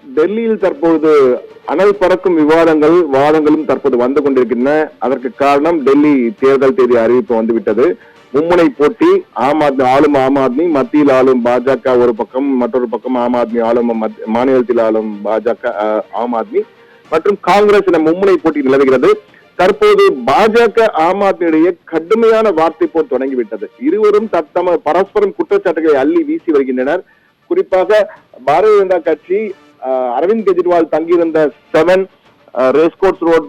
டெல்லியில் தற்போது அனல் பறக்கும் வாதங்களும் தற்போது வந்து கொண்டிருக்கின்றன. அதற்கு காரணம் டெல்லி தேர்தல் தேதி அறிவிப்பு வந்துவிட்டது. மும்முனை போட்டி. ஆளும் ஆம் ஆத்மி, மத்தியில் ஆளும் பாஜக ஒரு பக்கம், மற்றொரு பக்கம் ஆம் ஆத்மி ஆளும் மாநிலத்தில் ஆளும் பாஜக ஆம் ஆத்மி மற்றும் காங்கிரஸ் என மும்முனை போட்டி நிலவுகிறது. தற்போது பாஜக ஆம் ஆத்மியிடையே கடுமையான வார்த்தை போர் தொடங்கிவிட்டது. இருவரும் தத்தம பரஸ்பரம் குற்றச்சாட்டுகளை அள்ளி வீசி வருகின்றனர். குறிப்பாக பாரதிய ஜனதா கட்சி அரவிந்த் கெஜ்ரிவால் தங்கியிருந்த 7 ரேஸ்கோர்ஸ் ரோடு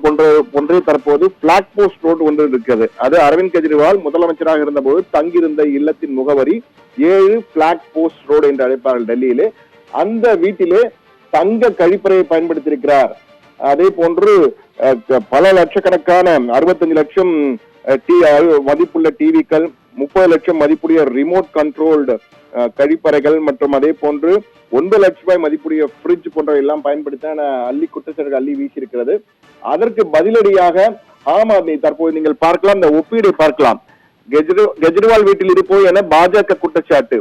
போன்றே தற்போது பிளாக் போஸ்ட் ரோடு ஒன்று இருக்கிறது. அது அரவிந்த் கெஜ்ரிவால் முதலமைச்சராக இருந்த போது தங்கியிருந்த இல்லத்தின் முகவரி 7 பிளாக் போஸ்ட் ரோடு என்று அழைப்பார்கள் டெல்லியிலே. அந்த வீட்டிலே தங்க கழிப்பறையை பயன்படுத்தியிருக்கிறார். அதே போன்று பல லட்சக்கணக்கான 65 லட்சம் மதிப்புள்ள டிவிக்கள், 30 லட்சம் மதிப்புடைய ரிமோட் கண்ட்ரோல்டு கழிப்பறைகள் மற்றும் அதே போன்று 9 லட்சம் ரூபாய் மதிப்புடைய பிரிட்ஜ் போன்ற எல்லாம் பயன்படுத்த அள்ளி குற்றச்சாட்டுகள் அள்ளி வீசி இருக்கிறது. அதற்கு பதிலடியாக ஆம் ஆத்மி தற்போது நீங்கள் பார்க்கலாம், இந்த ஒப்பீடை பார்க்கலாம். கெஜ்ரிவால் வீட்டில் இருப்போம் என பாஜக குற்றச்சாட்டு.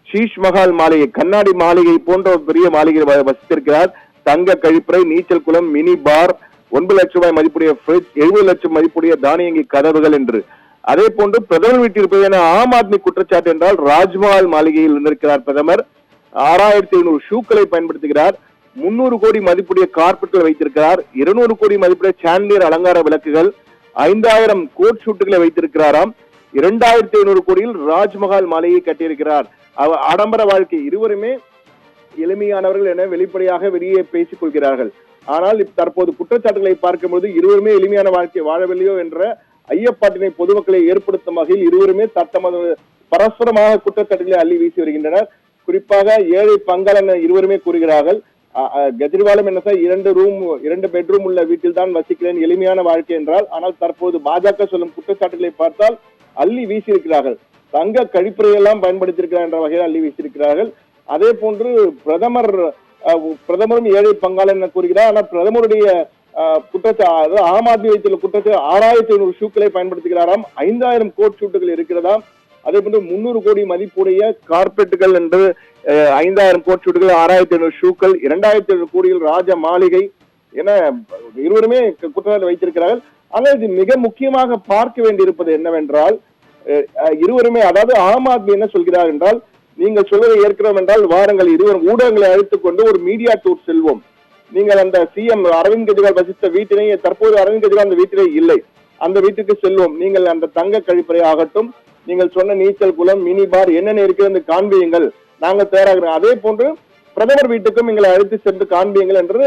ஷீஷ் மஹால் மாளிகை, கண்ணாடி மாளிகை போன்ற ஒரு பெரிய மாளிகை வசித்திருக்கிறார். தங்க கழிப்பறை, நீச்சல் குளம், மினி பார், 9 லட்சம் ரூபாய் மதிப்புடைய பிரிட்ஜ், 70 லட்சம் மதிப்புடைய தானியங்கி கதவுகள் என்று. அதே போன்று பிரதமர் வீட்டில் இருப்பது என ஆம் ஆத்மி குற்றச்சாட்டு என்றால் ராஜ்மஹால் மாளிகையில் இருந்திருக்கிறார் பிரதமர். 6500 ஷூக்களை பயன்படுத்துகிறார். 300 கோடி மதிப்புடைய கார்பெட்கள் வைத்திருக்கிறார். 200 கோடி மதிப்புடைய சாண்டிலியர் அலங்கார விளக்குகள், 5000 கோட் ஷூட்டுகளை வைத்திருக்கிறாராம். 2500 கோடியில் ராஜ்மஹால் மாளிகையை கட்டியிருக்கிறார். ஆடம்பர வாழ்க்கை. இருவருமே எளிமையானவர்கள் என வெளிப்படையாக வெளியே பேசிக் கொள்கிறார்கள். ஆனால் தற்போது குற்றச்சாட்டுகளை பார்க்கும்போது இருவருமே எளிமையான வாழ்க்கை வாழவில்லையோ என்ற ஐயப்பாட்டினை பொதுமக்களை ஏற்படுத்தும் வகையில் இருவருமே தத்தமது பரஸ்பரமாக குற்றச்சாட்டுகளை அள்ளி வீசி வருகின்றனர். குறிப்பாக ஏழை பங்காளன் இருவருமே கூறுகிறார்கள். கெஜ்ரிவாலும் என்ன 2 பெட்ரூம் உள்ள வீட்டில் தான் வசிக்கிறேன், எளிமையான வாழ்க்கை என்றால். ஆனால் தற்போது பாஜக சொல்லும் குற்றச்சாட்டுகளை பார்த்தால் அள்ளி வீசி இருக்கிறார்கள். தங்க கழிப்பறையெல்லாம் பயன்படுத்தியிருக்கிறார் என்ற வகையில் அள்ளி வீசியிருக்கிறார்கள். அதே போன்று பிரதமரும் ஏழை பங்காளன் என கூறுகிறார். ஆனால் பிரதமருடைய குற்றச்சாட்டு ஆம் ஆத்மி வைத்துள்ள குற்றச்சாட்டு 6500 ஷூக்களை பயன்படுத்துகிறாராம். 5000 கோட் ஷூட்டுகள் இருக்கிறதாம். அதே போன்று 300 கோடி மதிப்புடைய கார்பெட்டுகள் என்று 5000 கோட் ஷூட்டுகள், 6500 ஷூக்கள், 2500 கோடியில் ராஜ மாளிகை என இருவருமே குற்றச்சாட்டு வைத்திருக்கிறார்கள். ஆனால் இது மிக முக்கியமாக பார்க்க வேண்டியிருப்பது என்னவென்றால், இருவருமே அதாவது ஆம் ஆத்மி என்ன சொல்கிறார் என்றால், நீங்கள் சொல்வதை ஏற்கிறோம் என்றால் வாருங்கள், இருவரும் ஊடகங்களை அழைத்துக் கொண்டு ஒரு மீடியா டூர் செல்வோம். நீங்கள் அந்த சிஎம் அரவிந்த் கெஜ்ரிவால் வசித்த வீட்டினை, தற்போது அரவிந்த் கெஜ்ரிவால் அந்த வீட்டிலே இல்லை, அந்த வீட்டுக்கு செல்வோம். நீங்கள் அந்த தங்க கழிப்பறை ஆகட்டும், நீங்கள் சொன்ன நீச்சல் குளம், மினி பார் என்னென்ன இருக்கிறது காண்பியுங்கள், நாங்கள் தயாராகிறோம். அதே போன்று பிரதமர் வீட்டுக்கும் எங்களை அழைத்து சென்று காண்பியுங்கள் என்று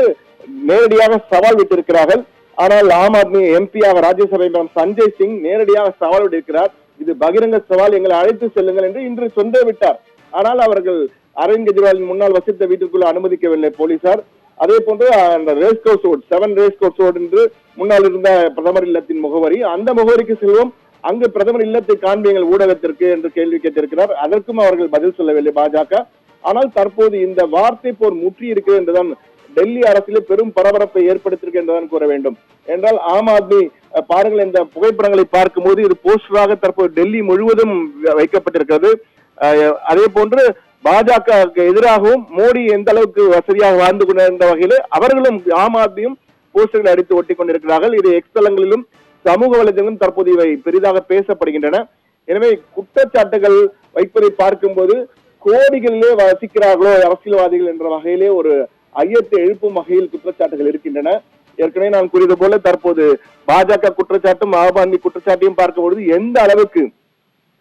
நேரடியாக சவால் விட்டிருக்கிறார்கள். ஆனால் ஆம் ஆத்மி எம்பியாக ராஜ்யசபை சஞ்சய் சிங் நேரடியாக சவால் விட்டிருக்கிறார். இது பகிரங்க சவால், எங்களை அழைத்து செல்லுங்கள் என்று இன்று சொந்தே விட்டார். ஆனால் அவர்கள் அரவிந்த் கெஜ்ரிவாலின் முன்னால் வசித்த வீட்டுக்குள்ள அனுமதிக்கவில்லை போலீசார். அதே போன்று அந்த ரேஸ்கோர்ஸ் ரோடு 7 ரேஸ்கோர்ஸ் ரோடு என்று முன்னால் இருந்த பிரதமர் இல்லத்தின் முகவரி, அந்த முகவரிக்கு செல்வோம், அங்கு பிரதமர் இல்லத்தை காண்பியங்கள் ஊடகத்திற்கு என்று கேள்வி கேட்டிருக்கிறார். அதற்கும் அவர்கள் பதில் சொல்லவில்லை பாஜக. ஆனால் தற்போது இந்த வார்த்தை போர் முற்றி இருக்கிறது என்றுதான் டெல்லி அரசிலே பெரும் பரபரப்பை ஏற்படுத்தியிருக்கு என்றுதான் கூற வேண்டும். என்றால் ஆம் ஆத்மி பாருங்கள், இந்த புகைப்படங்களை பார்க்கும்போது இது போஸ்டராக தற்போது டெல்லி முழுவதும் வைக்கப்பட்டிருக்கிறது. அதே போன்று பாஜக எதிராகவும் மோடி எந்த அளவுக்கு வசதியாக வாழ்ந்து கொண்டிருந்த வகையில் அவர்களும் ஆம் ஆத்மியும் போஸ்டர்களை அடித்து ஒட்டி கொண்டிருக்கிறார்கள். இது எக்ஸ் தளங்களிலும் சமூக வலைதளங்களிலும் தற்போது இவை பெரிதாக பேசப்படுகின்றன. எனவே குற்றச்சாட்டுகள் வைப்பதை பார்க்கும்போது கோடிகளிலே வசிக்கிறார்களோ அரசியல்வாதிகள் என்ற வகையிலே ஒரு ஐயத்தை எழுப்பும் வகையில் குற்றச்சாட்டுகள் இருக்கின்றன. ஏற்கனவே நான் கூறியது போல தற்போது பாஜக குற்றச்சாட்டும் ஆம் ஆத்மி குற்றச்சாட்டையும் பார்க்கும்பொழுது எந்த அளவுக்கு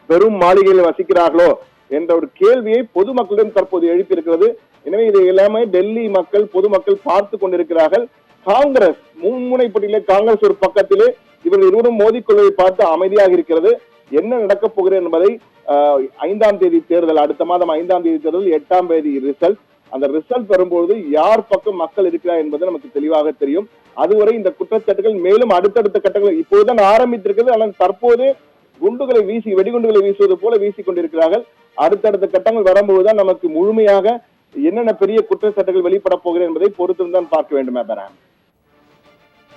பெரும் மாளிகையில் வசிக்கிறார்களோ என்ற ஒரு கேள்வியை பொதுமக்களிடம் தற்போது எழுப்பியிருக்கிறது. எனவே இதை எல்லாமே டெல்லி மக்கள், பொதுமக்கள் பார்த்து கொண்டிருக்கிறார்கள். காங்கிரஸ் மும்முனை போட்டியிலே காங்கிரஸ் ஒரு பக்கத்திலே இவர்கள் இருவரும் மோதிக்கொள்வதை பார்த்து அமைதியாக இருக்கிறது. என்ன நடக்கப் போகிறது என்பதை 5ஆம் தேதி தேர்தல், அடுத்த மாதம் 5ஆம் தேதி தேர்தல், 8ஆம் தேதி ரிசல்ட், அந்த ரிசல்ட் வரும்போது யார் பக்கம் மக்கள் இருக்கிறார் என்பது நமக்கு தெளிவாக தெரியும். அதுவரை இந்த குற்றச்சாட்டுகள் மேலும் அடுத்தடுத்த கட்டங்கள் இப்போதுதான் ஆரம்பித்திருக்கிறது. ஆனால் தற்போது குண்டுகளை வீசி, வெடிகுண்டுகளை வீசுவது போல வீசிக் கொண்டிருக்கிறார்கள். அடுத்தடுத்த கட்டங்கள் வரும்போதுதான் நமக்கு முழுமையாக என்னென்ன பெரிய குற்றச்சாட்டுகள் வெளிப்பட போகிறது என்பதை பொறுத்திருந்தான் பார்க்க வேண்டும்.